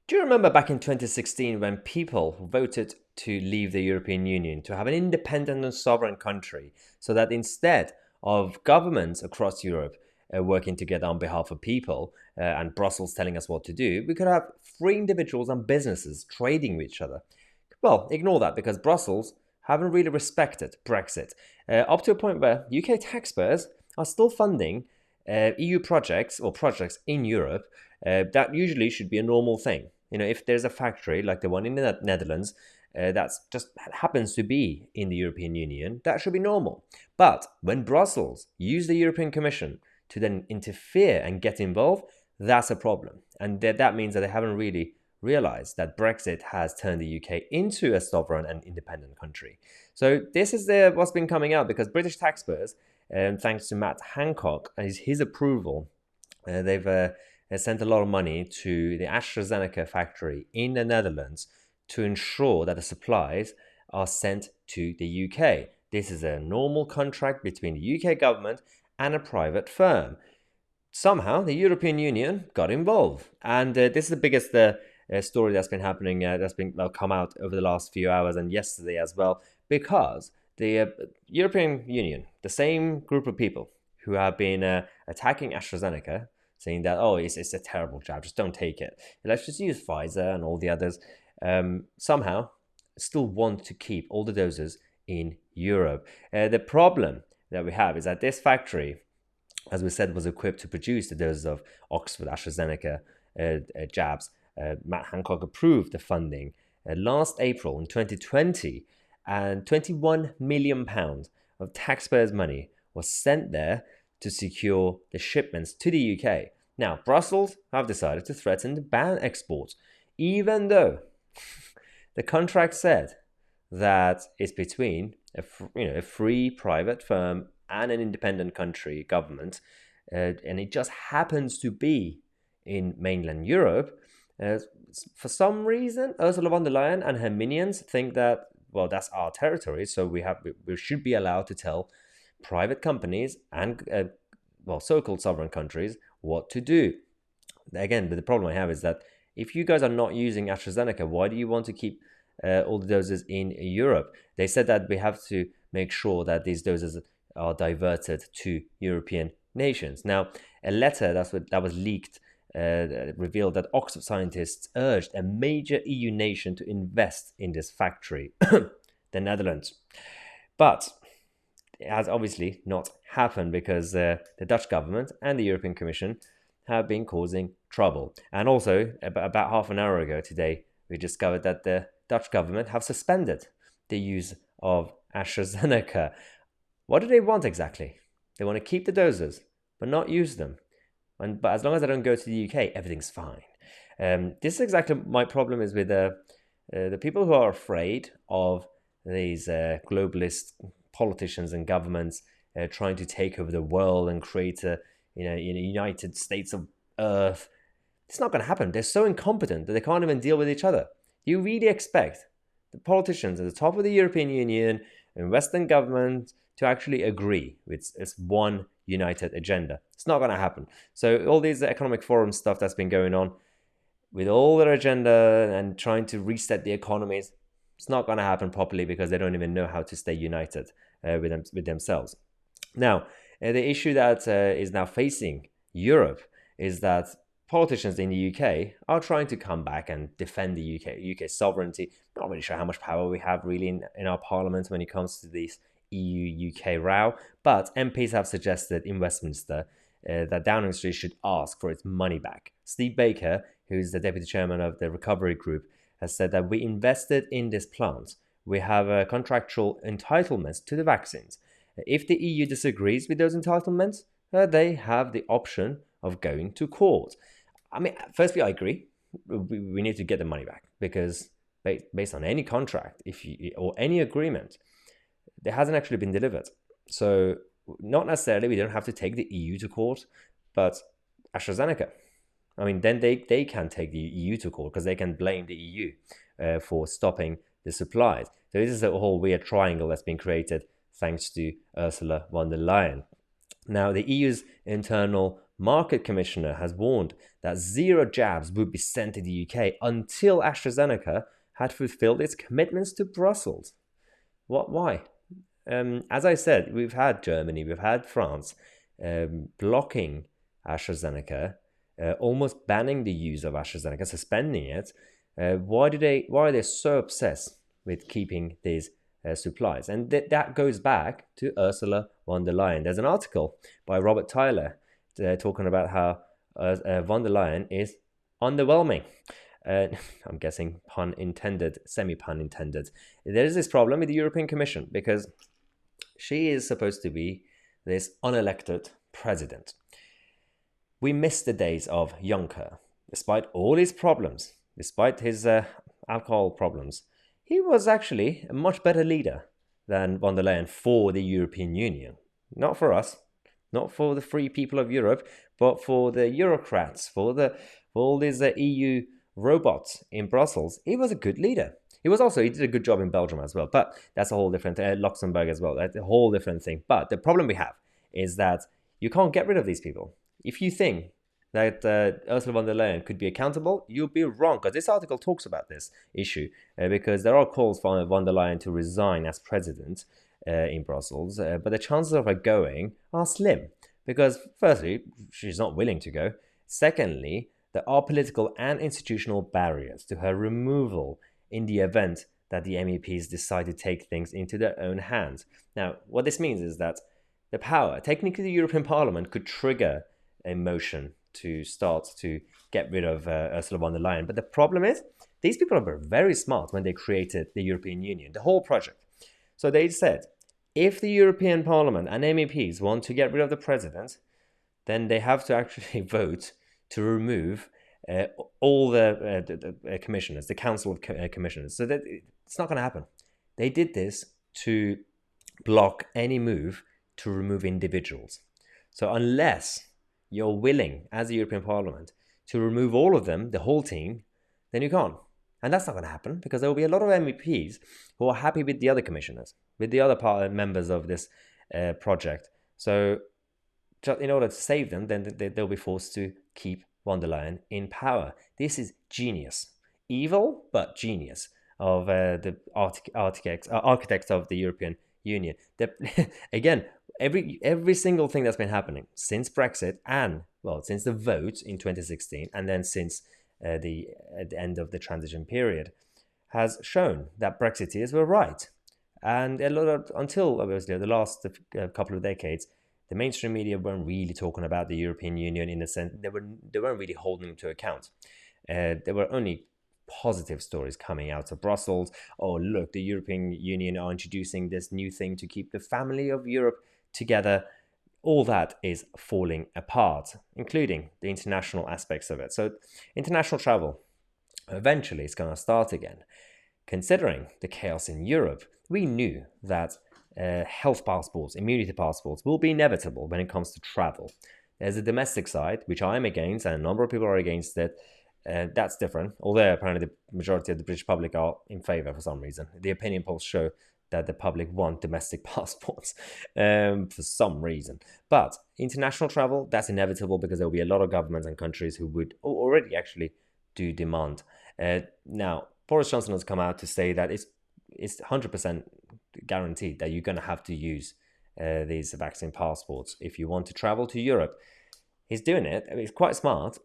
Do you remember back in 2016 when people voted to leave the European Union, to have an independent and sovereign country, so that instead of governments across Europe working together on behalf of people and Brussels telling us what to do, we could have free individuals and businesses trading with each other? Well, ignore that because Brussels haven't really respected Brexit, up to a point where UK taxpayers are still funding EU projects or projects in Europe. That usually should be a normal thing. If there's a factory like the one in the Netherlands that's just happens to be in the European Union, that should be normal. But when Brussels use the European Commission to then interfere and get involved, that's a problem. And that means that they haven't really realized that Brexit has turned the UK into a sovereign and independent country. So this is what's been coming out because British taxpayers, thanks to Matt Hancock and his approval, they've sent a lot of money to the AstraZeneca factory in the Netherlands to ensure that the supplies are sent to the UK. This is a normal contract between the UK government and a private firm. Somehow, the European Union got involved, and this is the biggest story that's been happening, that's been come out over the last few hours and yesterday as well, because the European Union, the same group of people who have been attacking AstraZeneca, saying that, oh, it's a terrible jab, just don't take it. Let's just use Pfizer and all the others, somehow still want to keep all the doses in Europe. The problem that we have is that this factory, as we said, was equipped to produce the doses of Oxford AstraZeneca jabs. Matt Hancock approved the funding last April in 2020, and £21 million of taxpayers' money was sent there to secure the shipments to the UK. Now, Brussels have decided to threaten to ban exports, even though the contract said that it's between a free private firm and an independent country government, and it just happens to be in mainland Europe. For some reason, Ursula von der Leyen and her minions think that, well, that's our territory, so we should be allowed to tell private companies and so-called sovereign countries what to do. Again, the problem I have is that if you guys are not using AstraZeneca, why do you want to keep all the doses in Europe? They said that we have to make sure that these doses are diverted to European nations. Now, a letter that was leaked revealed that Oxford scientists urged a major EU nation to invest in this factory, the Netherlands. But it has obviously not happened because the Dutch government and the European Commission have been causing trouble. And also, about half an hour ago today, we discovered that the Dutch government have suspended the use of AstraZeneca. What do they want exactly? They want to keep the doses, but not use them. But as long as I don't go to the UK, everything's fine. This is exactly my problem is with the people who are afraid of these globalist politicians and governments trying to take over the world and create a United States of Earth. It's not going to happen. They're so incompetent that they can't even deal with each other. You really expect the politicians at the top of the European Union and Western governments to actually agree with this one united agenda? It's not going to happen. So all these economic forum stuff that's been going on with all their agenda and trying to reset the economies, it's not going to happen properly because they don't even know how to stay united with themselves. Now, the issue that is now facing Europe is that politicians in the UK are trying to come back and defend the UK sovereignty. Not really sure how much power we have really in our parliament when it comes to this EU-UK row, but MPs have suggested in Westminster that Downing Street should ask for its money back. Steve Baker, who's the deputy chairman of the recovery group, has said that we invested in this plant. We have contractual entitlements to the vaccines. If the EU disagrees with those entitlements, they have the option of going to court. I mean, firstly, I agree. We need to get the money back because based on any contract or any agreement, it hasn't actually been delivered. So not necessarily we don't have to take the EU to court, but AstraZeneca. I mean, then they can take the EU to court because they can blame the EU for stopping the supplies. So this is a whole weird triangle that's been created thanks to Ursula von der Leyen. Now, the EU's internal market commissioner has warned that 0 jabs would be sent to the UK until AstraZeneca had fulfilled its commitments to Brussels. Why? As I said, we've had Germany, we've had France blocking AstraZeneca, almost banning the use of AstraZeneca, suspending it. Why are they so obsessed with keeping these supplies? And that goes back to Ursula von der Leyen. There's an article by Robert Tyler talking about how von der Leyen is underwhelming. I'm guessing pun intended, semi-pun intended. There is this problem with the European Commission because she is supposed to be this unelected president. We miss the days of Juncker. Despite all his problems, despite his alcohol problems, he was actually a much better leader than von der Leyen for the European Union. Not for us, not for the free people of Europe, but for the bureaucrats, for all these EU robots in Brussels. He was a good leader. He did a good job in Belgium as well, but that's a whole different, Luxembourg as well, that's a whole different thing. But the problem we have is that you can't get rid of these people. If you think that Ursula von der Leyen could be accountable, you'll be wrong, because this article talks about this issue, because there are calls for von der Leyen to resign as president in Brussels, but the chances of her going are slim, because firstly, she's not willing to go. Secondly, there are political and institutional barriers to her removal in the event that the MEPs decide to take things into their own hands. Now, what this means is that the power, technically the European Parliament could trigger a motion to start to get rid of Ursula von der Leyen. But the problem is, these people were very smart when they created the European Union, the whole project. So they said, if the European Parliament and MEPs want to get rid of the president, then they have to actually vote to remove all the commissioners, the Council of Commissioners. So that it's not going to happen. They did this to block any move to remove individuals. So unless you're willing, as the European Parliament, to remove all of them, the whole team, then you can't. And that's not going to happen, because there will be a lot of MEPs who are happy with the other commissioners, with the other members of this project. So just in order to save them, then they'll be forced to keep von der Leyen in power. This is genius. Evil, but genius of the architects of the European Union. Again, every single thing that's been happening since Brexit and, well, since the vote in 2016 and then since the end of the transition period has shown that Brexiteers were right. And until obviously the last couple of decades, the mainstream media weren't really talking about the European Union in the sense they weren't really holding them to account. There were only positive stories coming out of Brussels. Oh, look, the European Union are introducing this new thing to keep the family of Europe together. All that is falling apart, including the international aspects of it. So international travel eventually is going to start again. Considering the chaos in Europe, we knew that health passports, immunity passports will be inevitable when it comes to travel. There's a domestic side, which I'm against, and a number of people are against it. That's different, although apparently the majority of the British public are in favour for some reason. The opinion polls show that the public want domestic passports for some reason. But international travel, that's inevitable, because there will be a lot of governments and countries who would already actually do demand. Now, Boris Johnson has come out to say that it's 100% guaranteed that you're going to have to use these vaccine passports if you want to travel to Europe. He's doing it. I mean, it's quite smart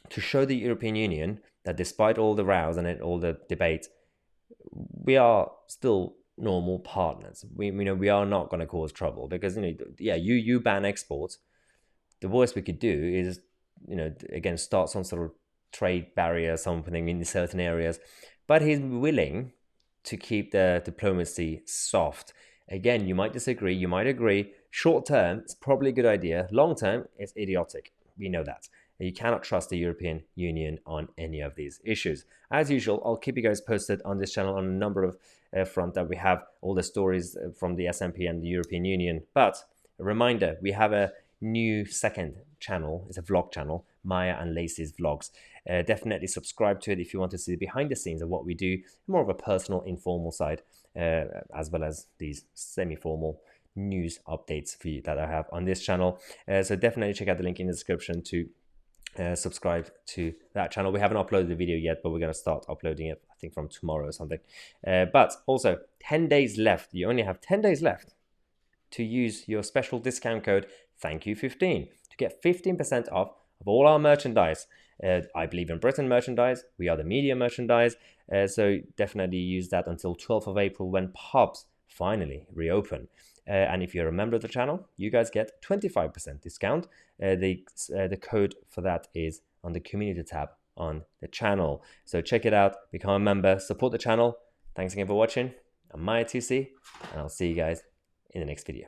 to show the European Union that despite all the rows and all the debate, we are still normal partners. We are not going to cause trouble, because you ban exports. The worst we could do is again start some sort of trade barrier, something in certain areas. But he's willing to keep the diplomacy soft. Again, you might disagree, you might agree. Short term, it's probably a good idea. Long term, it's idiotic. We know that. You cannot trust the European Union on any of these issues. As usual, I'll keep you guys posted on this channel on a number of fronts that we have all the stories from the SNP and the European Union. But a reminder, we have a new second channel. It's a vlog channel, Maya and Lacey's Vlogs. Definitely subscribe to it if you want to see behind the scenes of what we do, more of a personal, informal side, as well as these semi-formal news updates for you that I have on this channel. So definitely check out the link in the description to subscribe to that channel. We haven't uploaded the video yet, but we're going to start uploading it, I think, from tomorrow or something. But also 10 days left. You only have 10 days left to use your special discount code THANKYOU15 to get 15% off of all our merchandise. I Believe in Britain merchandise, We Are the Media merchandise. So definitely use that until 12th of April when pubs finally reopen. And if you're a member of the channel, you guys get 25% discount. The code for that is on the community tab on the channel. So check it out, become a member, support the channel. Thanks again for watching. I'm Tousi, and I'll see you guys in the next video.